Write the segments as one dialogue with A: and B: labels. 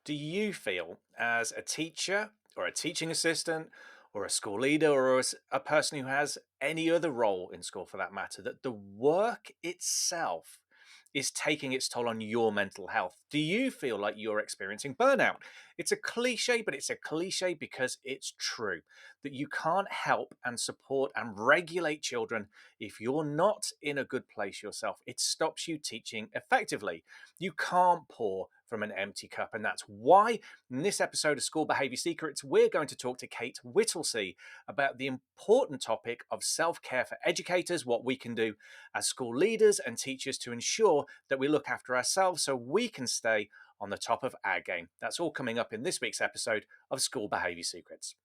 A: Do you feel, as a teacher or a teaching assistant or a school leader or as a person who has any other role in school for that matter, that the work itself is taking its toll on your mental health? Do you feel like you're experiencing burnout? It's a cliche, but it's a cliche because it's true that you can't help and support and regulate children if you're not in a good place yourself. It stops you teaching effectively. You can't pour from an empty cup. And that's why in this episode of School Behaviour Secrets, we're going to talk to Kate Whittlesey about the important topic of self-care for educators, what we can do as school leaders and teachers to ensure that we look after ourselves so we can stay on the top of our game. That's all coming up in this week's episode of School Behaviour Secrets.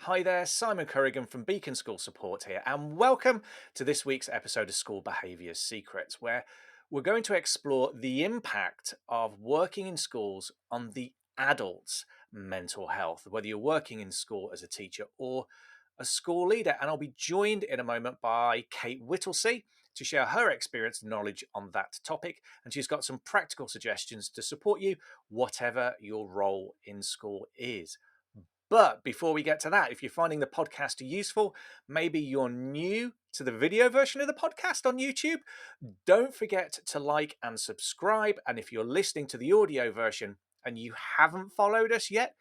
A: Hi there, Simon Currigan from Beacon School Support here, and welcome to this week's episode of School Behaviour Secrets, where we're going to explore the impact of working in schools on the adults' mental health, whether you're working in school as a teacher or a school leader. And I'll be joined in a moment by Kate Whittlesey to share her experience and knowledge on that topic. And she's got some practical suggestions to support you, whatever your role in school is. But before we get to that, if you're finding the podcast useful, maybe you're new to the video version of the podcast on YouTube, don't forget to like and subscribe. And if you're listening to the audio version and you haven't followed us yet,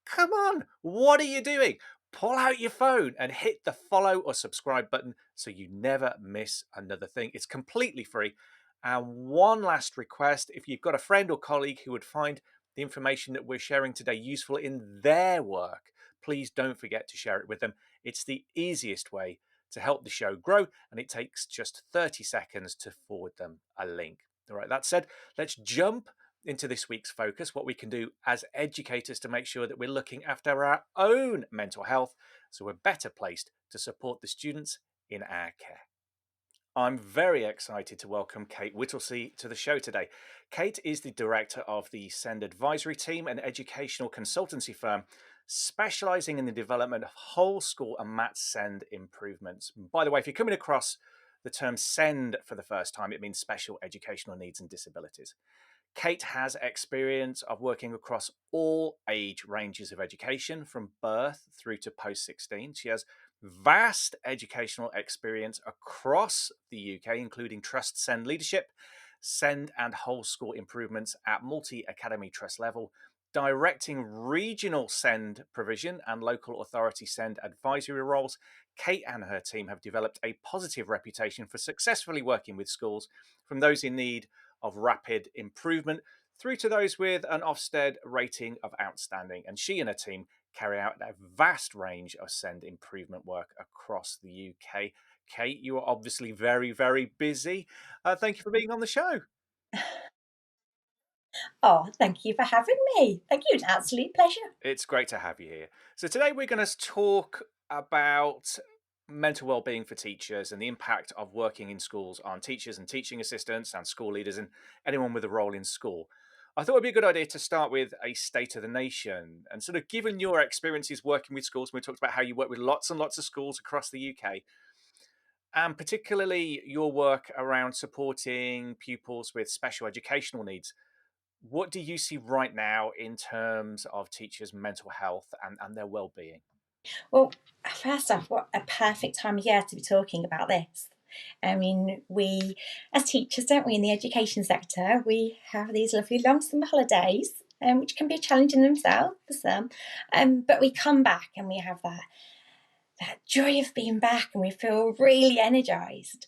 A: come on, what are you doing? Pull out your phone and hit the follow or subscribe button so you never miss another thing. It's completely free. And one last request, if you've got a friend or colleague who would find the information that we're sharing today useful in their work, please don't forget to share it with them. It's the easiest way to help the show grow, and it takes just 30 seconds to forward them a link. All right, that said, let's jump into this week's focus, what we can do as educators to make sure that we're looking after our own mental health so we're better placed to support the students in our care. I'm very excited to welcome Kate Whittlesey to the show today. Kate is the director of the SEND Advisory Team, an educational consultancy firm specializing in the development of whole school and maths SEND improvements. By the way, if you're coming across the term SEND for the first time, it means special educational needs and disabilities. Kate has experience of working across all age ranges of education from birth through to post 16. She has vast educational experience across the UK, including Trust SEND leadership, SEND and whole school improvements at multi-academy trust level, directing regional SEND provision and local authority SEND advisory roles. Kate and her team have developed a positive reputation for successfully working with schools, from those in need of rapid improvement through to those with an Ofsted rating of outstanding. And she and her team carry out a vast range of SEND improvement work across the UK. Kate, you are obviously very, very busy. Thank you for being on the show.
B: Oh, thank you for having me. Thank you. It's an absolute pleasure.
A: It's great to have you here. So today we're going to talk about mental well-being for teachers and the impact of working in schools on teachers and teaching assistants and school leaders and anyone with a role in school. I thought it'd be a good idea to start with a state of the nation and sort of given your experiences working with schools. We talked about how you work with lots and lots of schools across the UK, and particularly your work around supporting pupils with special educational needs. What do you see right now in terms of teachers' mental health and their well-being?
B: Well, first off, what a perfect time of year to be talking about this. I mean, we, as teachers, don't we, in the education sector, we have these lovely long summer holidays, which can be a challenge in themselves for some. But we come back and we have that joy of being back and we feel really energised.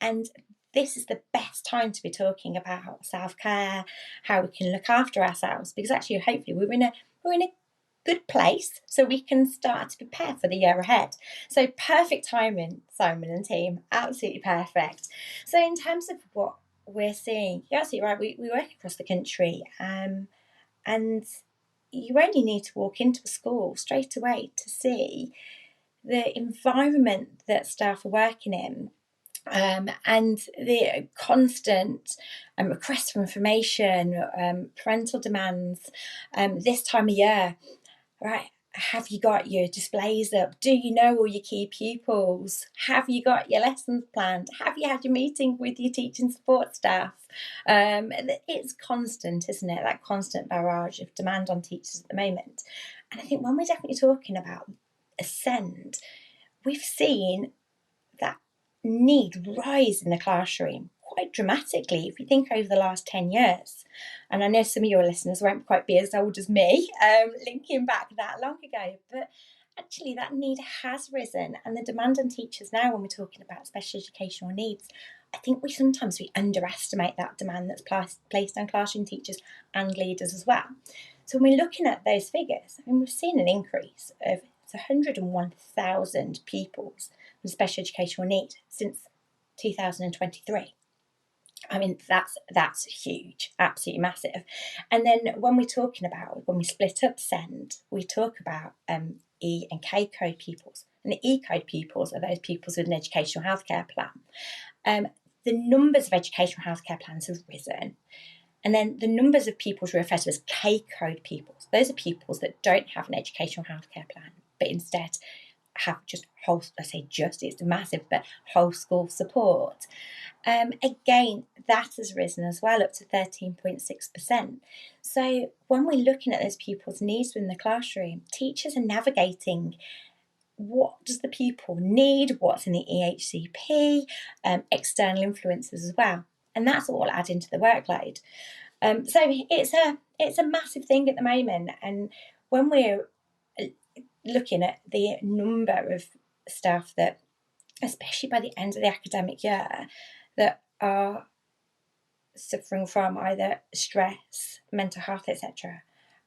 B: And this is the best time to be talking about self-care, how we can look after ourselves, because actually, hopefully, we're in a good place so we can start to prepare for the year ahead. So perfect timing, Simon and team, absolutely perfect. So in terms of what we're seeing, you're absolutely right, we work across the country, and you only need to walk into a school straight away to see the environment that staff are working in, and the constant requests for information, parental demands this time of year. Right, have you got your displays up? Do you know all your key pupils? Have you got your lessons planned? Have you had your meeting with your teaching support staff? It's constant, isn't it? That constant barrage of demand on teachers at the moment. And I think when we're definitely talking about ascend, we've seen that need rise in the classroom quite dramatically if you think over the last 10 years. And I know some of your listeners won't quite be as old as me, linking back that long ago, but actually that need has risen, and the demand on teachers now when we're talking about special educational needs, I think we underestimate that demand that's placed on classroom teachers and leaders as well. So when we're looking at those figures, I mean, we've seen an increase of 101,000 pupils with special educational need since 2023. I mean, that's huge, absolutely massive. And then when we're talking about, when we split up SEND, we talk about E and K code pupils. And the E code pupils are those pupils with an educational healthcare plan. The numbers of educational healthcare plans have risen. And then the numbers of pupils we refer to as K code pupils, those are pupils that don't have an educational healthcare plan, but instead have just whole, I say just, it's massive, but whole school support. Again, that has risen as well, up to 13.6%. So when we're looking at those pupils' needs within the classroom, teachers are navigating what does the pupil need, what's in the EHCP, external influences as well. And that's all adding to the workload. So it's a massive thing at the moment. And when we're looking at the number of staff that, especially by the end of the academic year, that are suffering from either stress, mental health, etc.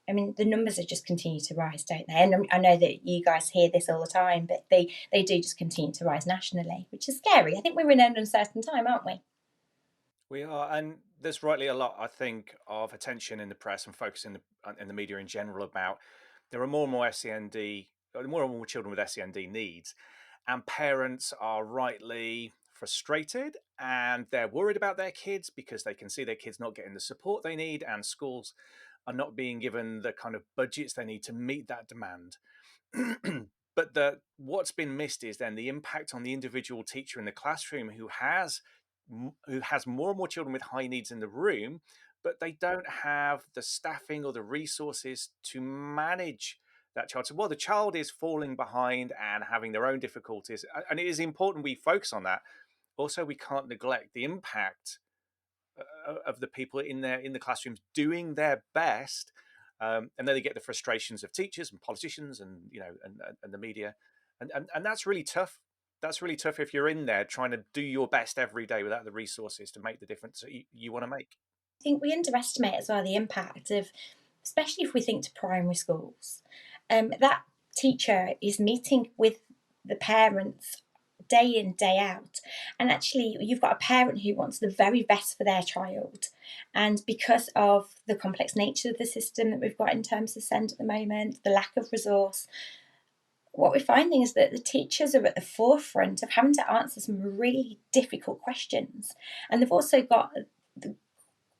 B: I mean, the numbers are just continue to rise, don't they? And I know that you guys hear this all the time, but they do just continue to rise nationally, which is scary. I think we're in an uncertain time, aren't we?
A: We are, and there's rightly a lot, I think, of attention in the press and focus in the media in general about there are more and more SEND, more and more children with SEND needs, and parents are rightly frustrated and they're worried about their kids because they can see their kids not getting the support they need, and schools are not being given the kind of budgets they need to meet that demand. But what's been missed is then the impact on the individual teacher in the classroom who has more and more children with high needs in the room, but they don't have the staffing or the resources to manage that child. So while the child is falling behind and having their own difficulties, and it is important we focus on that, also we can't neglect the impact of the people in the classrooms doing their best, and then they get the frustrations of teachers and politicians and and the media, and that's really tough. That's really tough if you're in there trying to do your best every day without the resources to make the difference that you want to make.
B: I think we underestimate as well the impact of, especially if we think to primary schools, that teacher is meeting with the parents day in, day out. And actually, you've got a parent who wants the very best for their child. And because of the complex nature of the system that we've got in terms of SEND at the moment, the lack of resource, what we're finding is that the teachers are at the forefront of having to answer some really difficult questions. And they've also got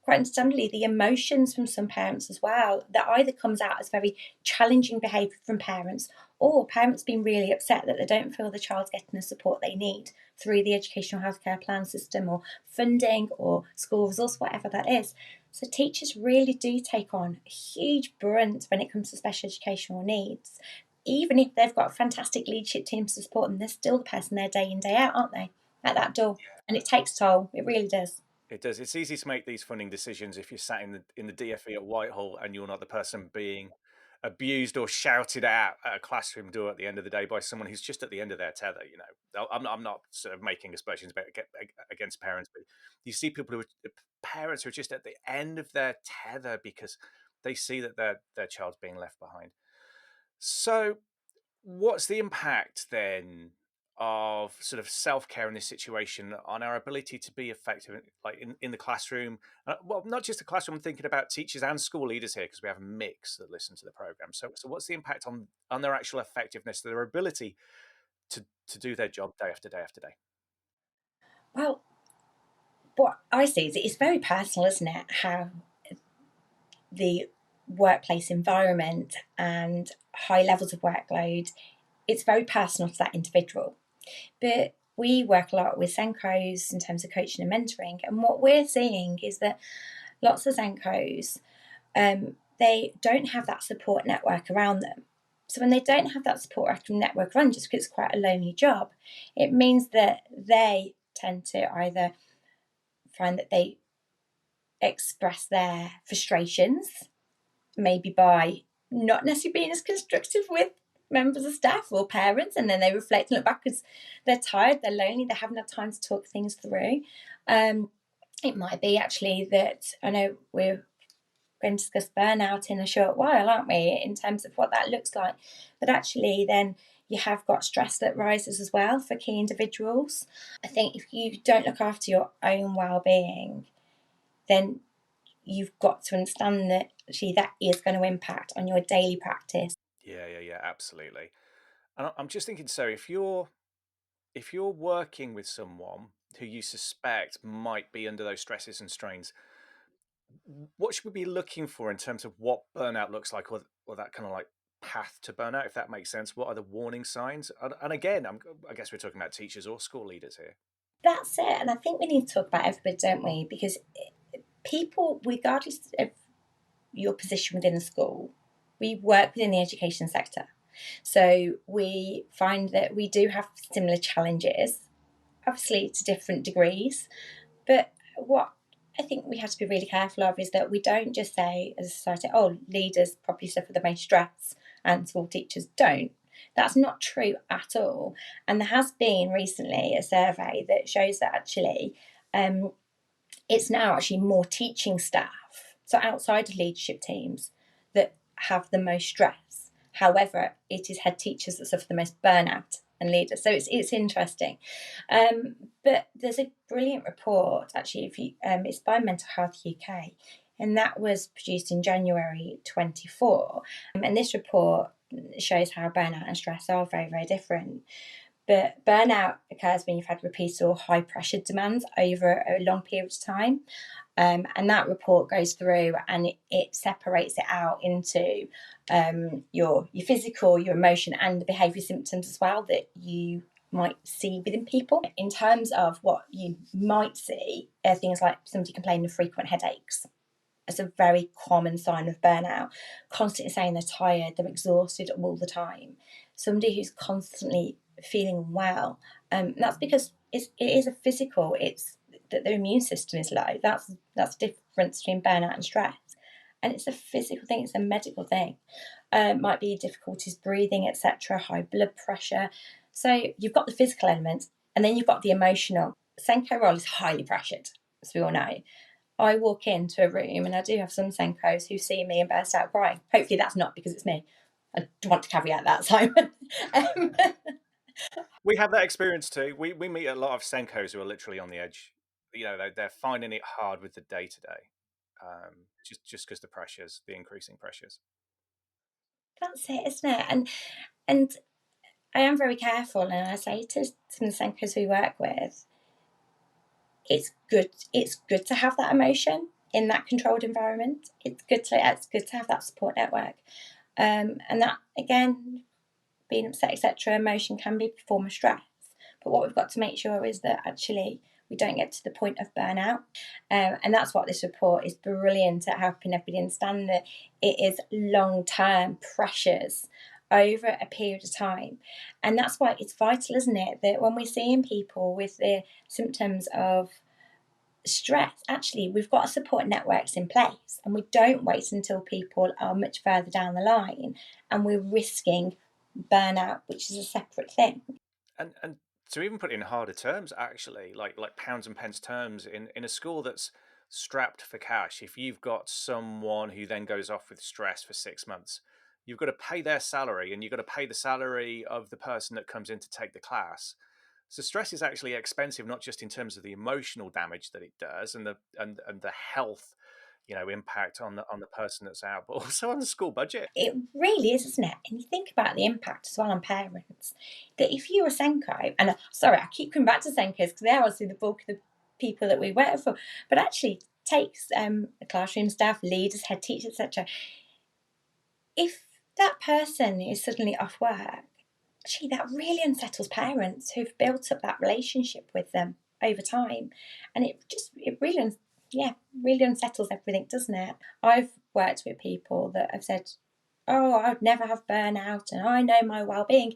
B: quite understandably the emotions from some parents as well, that either comes out as very challenging behaviour from parents, or parents being really upset that they don't feel the child's getting the support they need through the educational healthcare plan system or funding or school resource, whatever that is. So teachers really do take on a huge brunt when it comes to special educational needs. Even if they've got fantastic leadership teams to support them, they're still the person there day in, day out, aren't they? At that door. And it takes toll. It really does.
A: It does. It's easy to make these funding decisions if you're sat in the DFE at Whitehall and you're not the person being abused or shouted at a classroom door at the end of the day by someone who's just at the end of their tether. I'm not sort of making aspersions against parents, but you see people who are parents who are just at the end of their tether because they see that their child's being left behind. So what's the impact then of sort of self-care in this situation on our ability to be effective in the classroom? Well, not just the classroom, I'm thinking about teachers and school leaders here because we have a mix that listen to the program. So what's the impact on their actual effectiveness, their ability to do their job day after day after day?
B: Well, what I see is it's very personal, isn't it? How the workplace environment and high levels of workload, it's very personal to that individual. But we work a lot with Senkos in terms of coaching and mentoring, and what we're seeing is that lots of Senkos, they don't have that support network around them. So when they don't have that support network around, just because it's quite a lonely job, it means that they tend to either find that they express their frustrations, maybe by not necessarily being as constructive with members of staff or parents, and then they reflect and look back because they're tired, they're lonely, they haven't had time to talk things through. It might be actually that, I know we're going to discuss burnout in a short while, aren't we, in terms of what that looks like, but actually then you have got stress that rises as well for key individuals. I think if you don't look after your own well-being, then you've got to understand that actually that is going to impact on your daily practice.
A: Yeah, absolutely. And I'm just thinking, so if you're working with someone who you suspect might be under those stresses and strains, what should we be looking for in terms of what burnout looks like, or that kind of like path to burnout, if that makes sense? What are the warning signs? And again, I guess we're talking about teachers or school leaders here.
B: That's it. And I think we need to talk about everybody, don't we? Because people, regardless of your position within the school, we work within the education sector. So we find that we do have similar challenges, obviously to different degrees. But what I think we have to be really careful of is that we don't just say as a society, oh, leaders probably suffer the most stress and school teachers don't. That's not true at all. And there has been recently a survey that shows that actually it's now actually more teaching staff, so outside of leadership teams, that have the most stress. However, it is head teachers that suffer the most burnout and leaders. So it's interesting. But there's a brilliant report actually. If you, it's by Mental Health UK, and that was produced in January 24. And this report shows how burnout and stress are very, very different. But burnout occurs when you've had repeated or high pressure demands over a long period of time. And that report goes through and it separates it out into your physical, your emotion, and the behaviour symptoms as well that you might see within people. In terms of what you might see, things like somebody complaining of frequent headaches. It's a very common sign of burnout. Constantly saying they're tired, they're exhausted all the time. Somebody who's constantly feeling well. That's because it is a physical. It's that their immune system is low. That's the difference between burnout and stress. And it's a physical thing. It's a medical thing. Might be difficulties breathing, etc. High blood pressure. So you've got the physical element, and then you've got the emotional. Senko role is highly pressured, as we all know. I walk into a room, and I do have some Senkos who see me and burst out crying. Hopefully that's not because it's me. I want to caveat that, Simon. um,
A: We have that experience too. We meet a lot of Senkos who are literally on the edge. They're finding it hard with the day to day, just because the pressures, the increasing pressures.
B: that's it, isn't it? And I am very careful, and I say to some of the Senkos we work with, it's good. It's good to have that emotion in that controlled environment. It's good to have that support network, and that again, being upset, etc. Emotion can be a form of stress. But what we've got to make sure is that actually we don't get to the point of burnout. And that's what this report is brilliant at helping everybody understand, that it is long-term pressures over a period of time. And that's why it's vital, isn't it, that when we're seeing people with the symptoms of stress, actually we've got support networks in place, and we don't wait until people are much further down the line and we're risking burnout, which is a separate thing.
A: And to even put it in harder terms, actually, like pounds and pence terms, in a school that's strapped for cash, if you've got someone who then goes off with stress for 6 months, you've got to pay their salary, and you've got to pay the salary of the person that comes in to take the class. So stress is actually expensive, not just in terms of the emotional damage that it does and the health, impact on the person that's out, but also on the school budget.
B: It really is, isn't it? And you think about the impact as well on parents. That if you're a Senko, and sorry, I keep coming back to Senkos because they're obviously the bulk of the people that we work for, but actually takes the classroom staff, leaders, head teachers, etc. if that person is suddenly off work, that really unsettles parents who've built up that relationship with them over time, and it really, yeah, really unsettles everything, doesn't it? I've worked with people that have said, "Oh, I'd never have burnout, and I know my well-being,"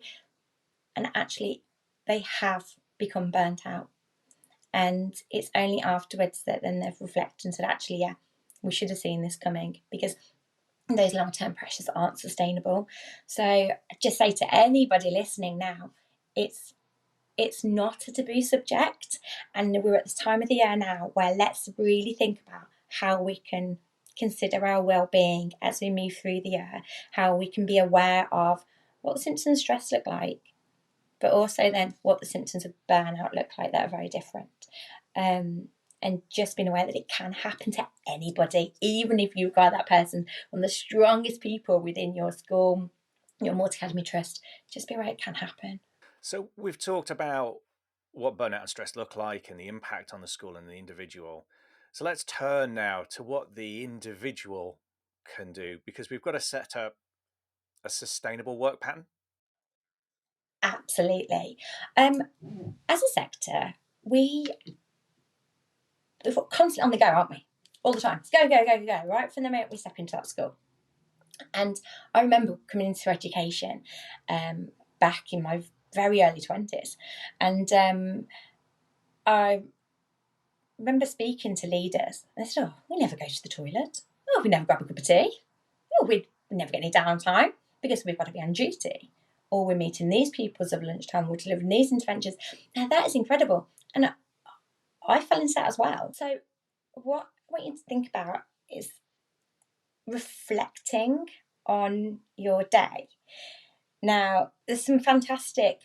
B: and actually, they have become burnt out, and it's only afterwards that then they've reflected and said, "Actually, yeah, we should have seen this coming," because those long-term pressures aren't sustainable. So I just say to anybody listening now, it's it's not a taboo subject, and we're at this time of the year now where let's really think about how we can consider our well-being as we move through the year, how we can be aware of what the symptoms of stress look like, but also then what the symptoms of burnout look like that are very different. And just being aware that it can happen to anybody, even if you regard that person one of the strongest people within your school, your multi academy trust, just be aware it can happen.
A: So we've talked about what burnout and stress look like and the impact on the school and the individual. So let's turn now to what the individual can do, because we've got to set up a sustainable work pattern.
B: Absolutely. As a sector, we're constantly on the go, aren't we? All the time. It's go, go, go, go, right? From the moment we step into that school. And I remember coming into education back in my very early 20s. And I remember speaking to leaders, and they said, "Oh, we never go to the toilet. Oh, we never grab a cup of tea. Oh, we never get any downtime because we've got to be on duty. Or we're meeting these pupils at lunchtime, we're delivering these interventions." Now, that is incredible. And I fell into that as well. So, what I want you to think about is reflecting on your day. Now, there's some fantastic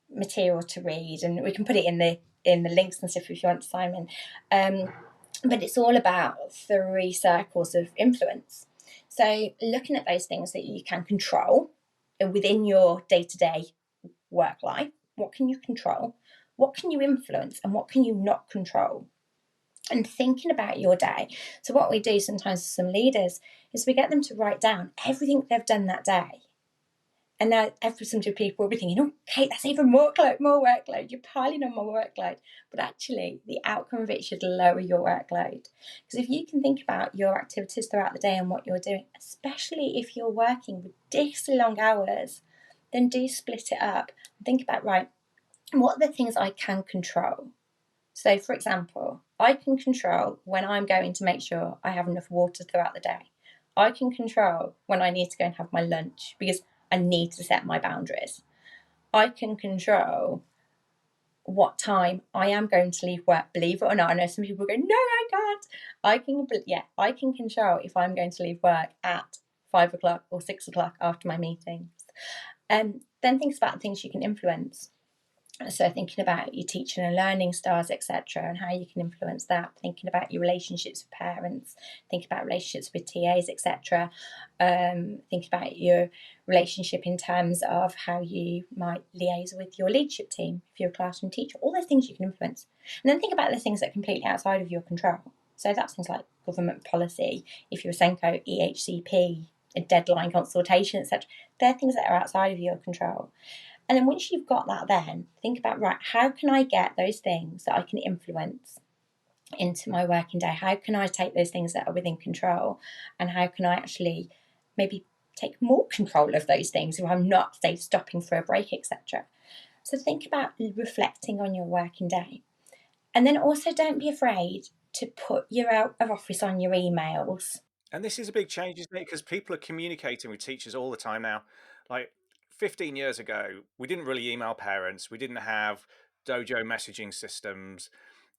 B: material to read, and we can put it in the links and stuff if you want, Simon. But it's all about 3 circles of influence. So, looking at those things that you can control within your day-to-day work life, what can you control? What can you influence, and what can you not control? And thinking about your day. So, what we do sometimes with some leaders is we get them to write down everything they've done that day. And now every single people will be thinking, "Oh, Kate, that's even more workload. You're piling on more workload." But actually, the outcome of it should lower your workload. Because if you can think about your activities throughout the day and what you're doing, especially if you're working ridiculously long hours, then do split it up and think about, right, what are the things I can control? So, for example, I can control when I'm going to make sure I have enough water throughout the day. I can control when I need to go and have my lunch because I need to set my boundaries. I can control what time I am going to leave work. Believe it or not, I know some people go, "No, I can't." I can control if I'm going to leave work at 5 o'clock or 6 o'clock after my meetings. Then think about things you can influence. So thinking about your teaching and learning styles, etc., and how you can influence that. Thinking about your relationships with parents, thinking about relationships with TAs, etc. Think about your relationship in terms of how you might liaise with your leadership team if you're a classroom teacher. All those things you can influence, and then think about the things that are completely outside of your control. So that's things like government policy. If you're a Senko, EHCP, a deadline consultation, etc. They're things that are outside of your control. And then once you've got that, then think about, right, how can I get those things that I can influence into my working day? How can I take those things that are within control, and how can I actually maybe take more control of those things if I'm not, say, stopping for a break, etc. So think about reflecting on your working day. And then also don't be afraid to put your out of office on your emails.
A: And this is a big change, isn't it? Because people are communicating with teachers all the time now. Like 15 years ago, we didn't really email parents. We didn't have dojo messaging systems.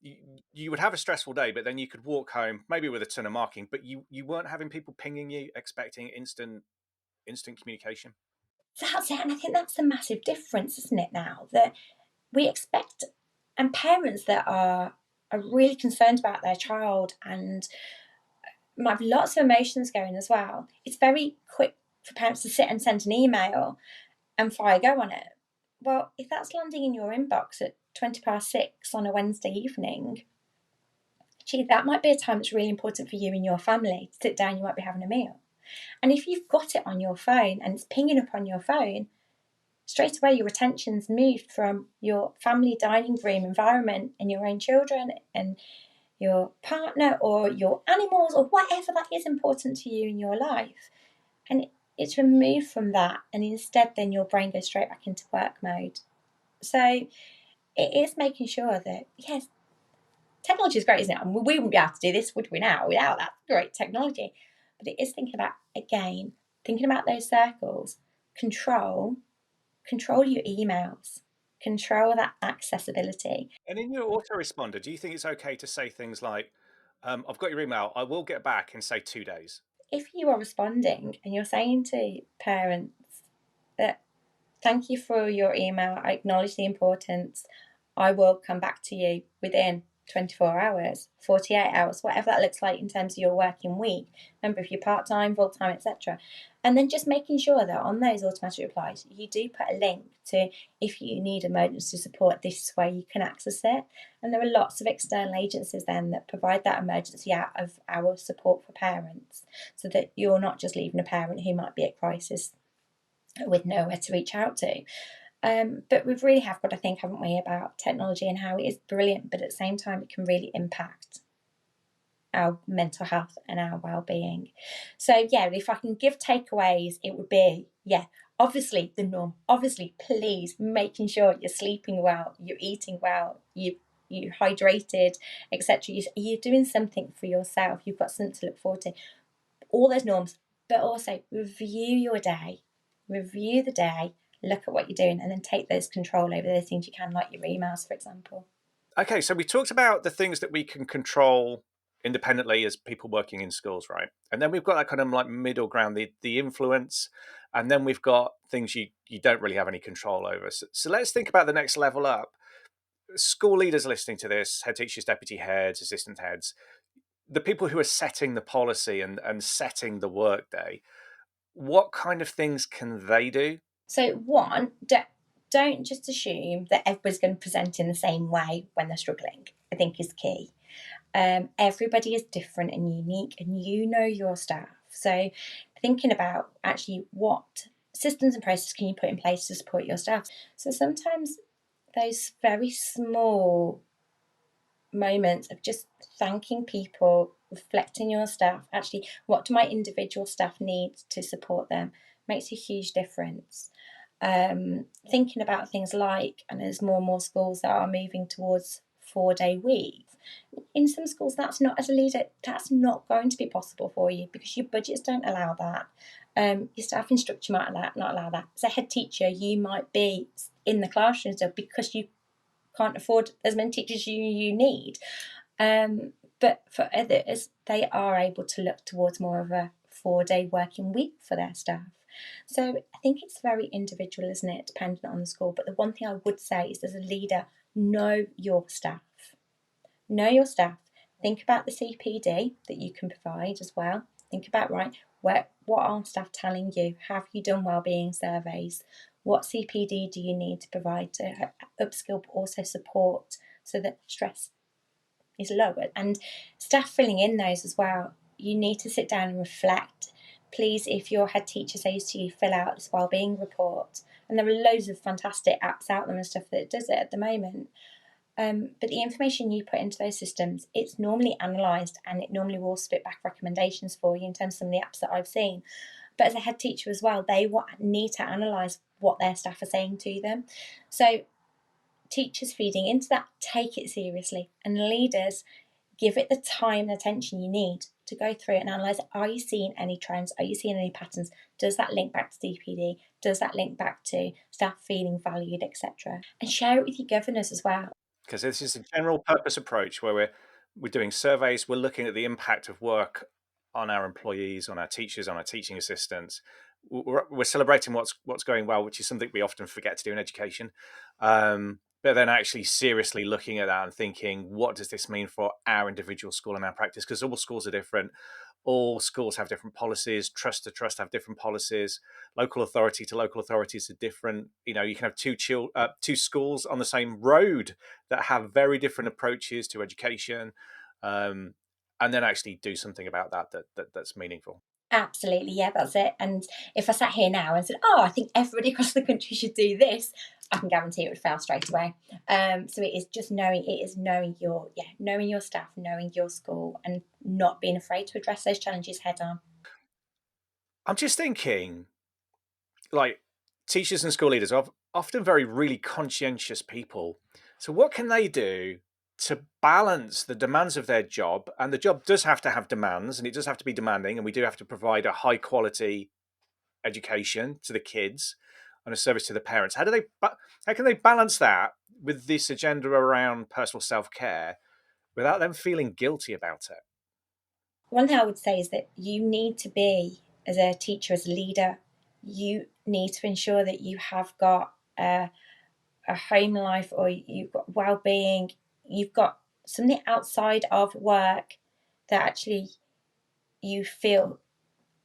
A: You, you would have a stressful day, but then you could walk home, maybe with a ton of marking, but you weren't having people pinging you, expecting instant communication.
B: That's it. And I think that's the massive difference, isn't it, now? That we expect, and parents that are really concerned about their child and might have lots of emotions going as well. It's very quick for parents to sit and send an email and fire go on it. Well, if that's landing in your inbox at 20 past 6 on a Wednesday evening, gee, that might be a time that's really important for you and your family to sit down. You might be having a meal. And if you've got it on your phone and it's pinging up on your phone, straight away your attention's moved from your family dining room environment and your own children and your partner or your animals or whatever that is important to you in your life. And it's removed from that, and instead then your brain goes straight back into work mode. So it is making sure that, yes, technology is great, isn't it? And we wouldn't be able to do this, would we, now, without that great technology? But it is thinking about, again, thinking about those circles. Control your emails, control that accessibility.
A: And in your autoresponder, do you think it's okay to say things like, I've got your email, I will get back in, say, 2 days?
B: If you are responding and you're saying to parents that, thank you for your email, I acknowledge the importance, I will come back to you within 24 hours, 48 hours, whatever that looks like in terms of your working week. Remember, if you're part-time, full-time, etc. And then just making sure that on those automatic replies, you do put a link to, if you need emergency support, this is where you can access it. And there are lots of external agencies then that provide that emergency out of our support for parents, so that you're not just leaving a parent who might be at crisis with nowhere to reach out to. But we really have got to think, haven't we, about technology and how it is brilliant, but at the same time it can really impact our mental health and our well-being. So yeah, if I can give takeaways, it would be, yeah, obviously the norm. Obviously, please making sure you're sleeping well, you're eating well, you hydrated, etc. You're doing something for yourself. You've got something to look forward to. All those norms, but also review your day, review the day, look at what you're doing, and then take those control over those things you can, like your emails, for example.
A: Okay, so we talked about the things that we can control independently as people working in schools, right? And then we've got that kind of like middle ground, the influence, and then we've got things you don't really have any control over. So let's think about the next level up. School leaders listening to this, head teachers, deputy heads, assistant heads, the people who are setting the policy and setting the workday, what kind of things can they do?
B: So, one, don't just assume that everybody's going to present in the same way when they're struggling, I think is key. Everybody is different and unique, and you know your staff. So, thinking about actually what systems and processes can you put in place to support your staff. So, sometimes those very small moments of just thanking people, reflecting your staff, actually, what do my individual staff need to support them, makes a huge difference. Thinking about things like, and there's more and more schools that are moving towards 4-day weeks. In some schools, that's not, as a leader, that's not going to be possible for you because your budgets don't allow that. Your staffing structure might not allow that. As a head teacher, you might be in the classroom still because you can't afford as many teachers as you need. But for others, they are able to look towards more of a 4-day working week for their staff. So I think it's very individual, isn't it, dependent on the school. But the one thing I would say is, as a leader, know your staff. Know your staff. Think about the CPD that you can provide as well. Think about, right, what are staff telling you? Have you done wellbeing surveys? What CPD do you need to provide to upskill but also support so that stress is lowered? And staff filling in those as well, you need to sit down and reflect. Please, if your head teacher says to you, fill out this wellbeing report. And there are loads of fantastic apps out there and stuff that does it at the moment. But the information you put into those systems, it's normally analysed, and it normally will spit back recommendations for you in terms of some of the apps that I've seen. But as a head teacher as well, they need to analyse what their staff are saying to them. So teachers feeding into that, take it seriously, and leaders, give it the time and attention you need to go through and analyse, are you seeing any trends? Are you seeing any patterns? Does that link back to DPD? Does that link back to staff feeling valued, etc.? And share it with your governors as well.
A: Because this is a general purpose approach where we're doing surveys, we're looking at the impact of work on our employees, on our teachers, on our teaching assistants. We're celebrating what's going well, which is something we often forget to do in education. But then actually seriously looking at that and thinking, what does this mean for our individual school and our practice? Because all schools are different. All schools have different policies. Trust to trust have different policies. Local authority to local authorities are different. You know, you can have two schools on the same road that have very different approaches to education, and then actually do something about that's meaningful.
B: Absolutely, yeah, that's it. And if I sat here now and said, "Oh, I think everybody across the country should do this," I can guarantee it would fail straight away. So it is just knowing. It is knowing knowing your staff, knowing your school, and not being afraid to address those challenges head on.
A: I'm just thinking, like, teachers and school leaders are often very really conscientious people. So what can they do to balance the demands of their job? And the job does have to have demands, and it does have to be demanding, and we do have to provide a high quality education to the kids and a service to the parents. How can they balance that with this agenda around personal self-care without them feeling guilty about it?
B: One thing I would say is that you need to be, as a teacher, as a leader, you need to ensure that you have got a home life, or you've got well-being, you've got something outside of work that actually you feel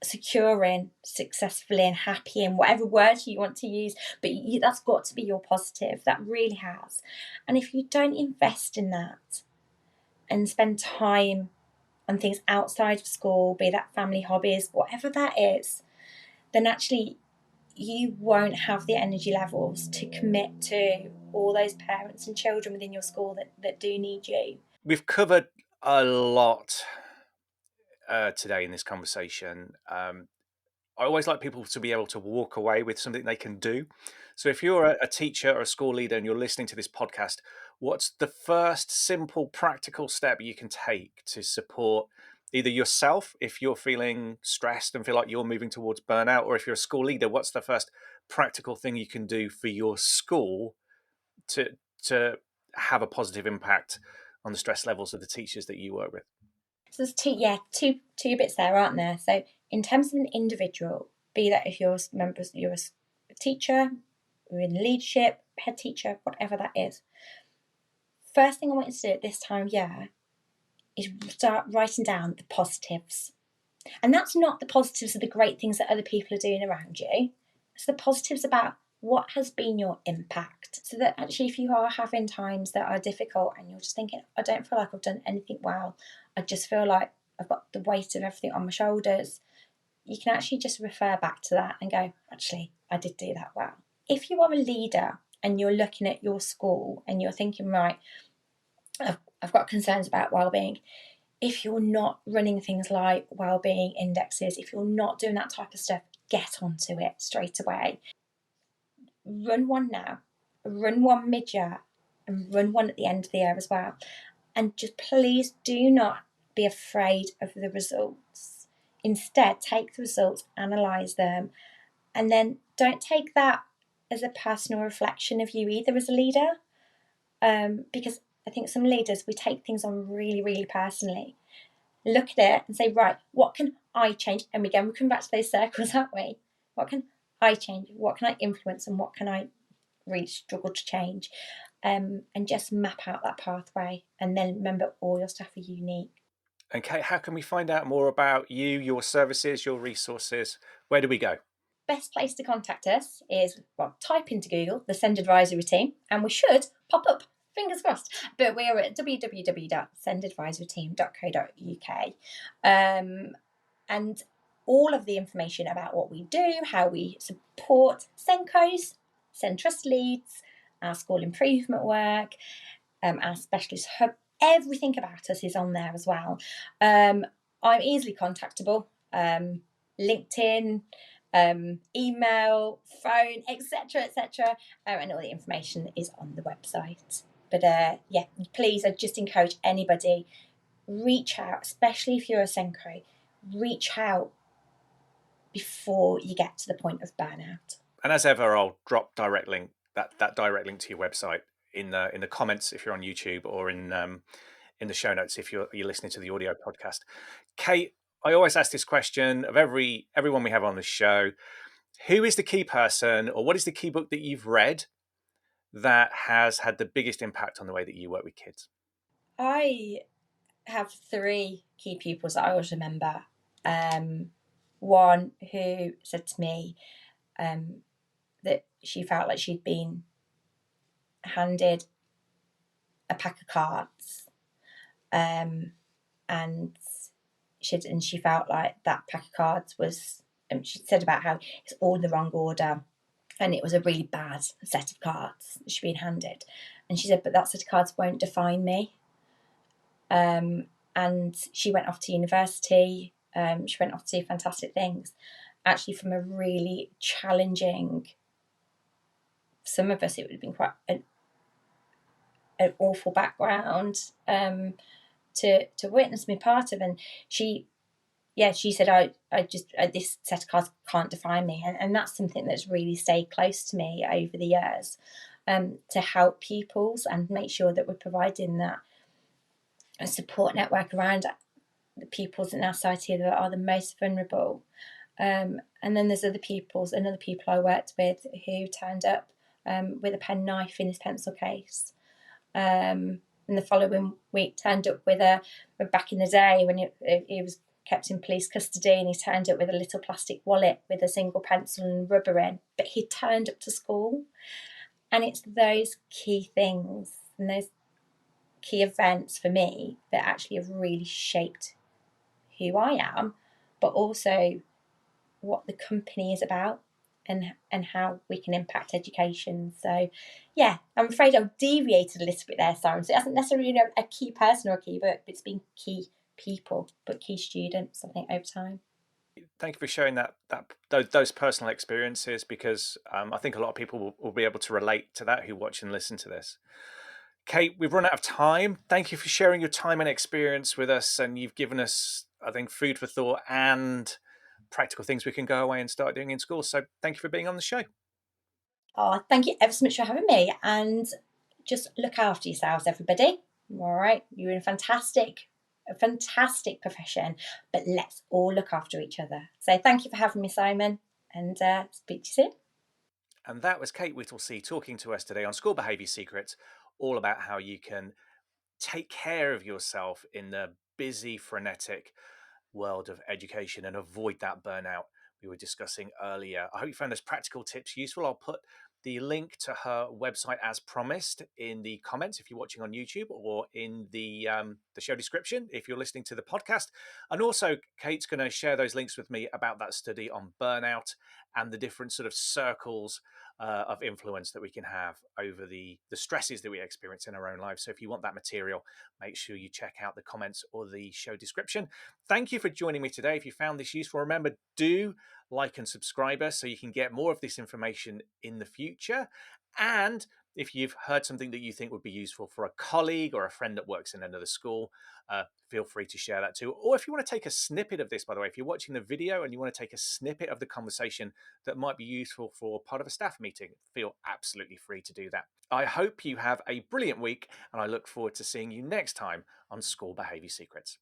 B: secure in, successful in, happy in, whatever words you want to use. But that's got to be your positive. That really has. And if you don't invest in that and spend time on things outside of school, be that family hobbies, whatever that is, then actually you won't have the energy levels to commit to all those parents and children within your school that do need you.
A: We've covered a lot today in this conversation. I always like people to be able to walk away with something they can do. So if you're a teacher or a school leader and you're listening to this podcast, what's the first simple practical step you can take to support either yourself if you're feeling stressed and feel like you're moving towards burnout, or if you're a school leader, what's the first practical thing you can do for your school to to have a positive impact on the stress levels of the teachers that you work with?
B: So there's two bits there, aren't there? So in terms of an individual, be that if you're members, you're a teacher, you're in leadership, head teacher, whatever that is. First thing I want you to do at this time of year is start writing down the positives. And that's not the positives of the great things that other people are doing around you. It's the positives about what has been your impact. So that actually, if you are having times that are difficult and you're just thinking, I don't feel like I've done anything well, I just feel like I've got the weight of everything on my shoulders, you can actually just refer back to that and go, actually, I did do that well. If you are a leader and you're looking at your school and you're thinking, right, I've got concerns about well-being, if you're not running things like well-being indexes, if you're not doing that type of stuff, get onto it straight away. Run one now, run one mid-year, and run one at the end of the year as well. And just please do not be afraid of the results. Instead, take the results, analyse them, and then don't take that as a personal reflection of you either as a leader. Because I think some leaders, we take things on really, really personally. Look at it and say, right, what can I change? And again, we come back to those circles, aren't we? What can I change? What can I influence? And what can I really struggle to change? And just map out that pathway. And then remember, all your staff are unique.
A: And Kate, how can we find out more about you, your services, your resources? Where do we go?
B: Best place to contact us is, well, type into Google the Send Advisory Team, and we should pop up. Fingers crossed. But we're at www.sendadvisoryteam.co.uk. And all of the information about what we do, how we support Senkos, Send Trust Leads, our school improvement work, our specialist hub, everything about us is on there as well. I'm easily contactable. LinkedIn, email, phone, etc., etc., and all the information is on the website. But yeah, please, I just encourage anybody, reach out, especially if you're a Senko, reach out before you get to the point of burnout.
A: And as ever, I'll drop that direct link to your website in the comments if you're on YouTube, or in the show notes if you're listening to the audio podcast. Kate, I always ask this question of everyone we have on the show: who is the key person, or what is the key book that you've read that has had the biggest impact on the way that you work with kids?
B: I have three key pupils that I always remember. One who said to me that she felt like she'd been handed a pack of cards, and she felt like that pack of cards was. She said about how it's all in the wrong order, and it was a really bad set of cards that she'd been handed. And she said, but that set of cards won't define me. And she went off to university. She went off to do fantastic things, actually from a really challenging. Some of us, it would have been quite an awful background to witness me part of. And she said, I just this set of cards can't define me, and that's something that's really stayed close to me over the years, to help pupils and make sure that we're providing that a support network around the pupils in our society that are the most vulnerable. And then there's other people I worked with who turned up with a penknife in his pencil case. And the following week turned up with back in the day when he was kept in police custody, and he turned up with a little plastic wallet with a single pencil and rubber in, but he turned up to school. And it's those key things and those key events for me that actually have really shaped who I am, but also what the company is about, and how we can impact education. So yeah, I'm afraid I've deviated a little bit there, Simon. So it hasn't necessarily been a key person or a key book, but it's been key people, but key students, I think, over time.
A: Thank you for sharing those personal experiences, because I think a lot of people will be able to relate to that who watch and listen to this. Kate, we've run out of time. Thank you for sharing your time and experience with us, and you've given us, I think, food for thought and practical things we can go away and start doing in school. So thank you for being on the show.
B: Oh, thank you ever so much for having me, and just look after yourselves, everybody. All right, you're in a fantastic profession, but let's all look after each other. So thank you for having me, Simon, and speak to you soon.
A: And that was Kate Whittlesey talking to us today on School Behaviour Secrets, all about how you can take care of yourself in the busy, frenetic world of education and avoid that burnout we were discussing earlier. I hope you found those practical tips useful. I'll put the link to her website as promised in the comments if you're watching on YouTube, or in the show description if you're listening to the podcast. And also, Kate's going to share those links with me about that study on burnout and the different sort of circles of influence that we can have over the stresses that we experience in our own lives. So if you want that material, make sure you check out the comments or the show description. Thank you for joining me today. If you found this useful, remember, do like and subscribe us so you can get more of this information in the future. And if you've heard something that you think would be useful for a colleague or a friend that works in another school, feel free to share that too. Or if you want to take a snippet of this, by the way, if you're watching the video and you want to take a snippet of the conversation that might be useful for part of a staff meeting, feel absolutely free to do that. I hope you have a brilliant week, and I look forward to seeing you next time on School Behaviour Secrets.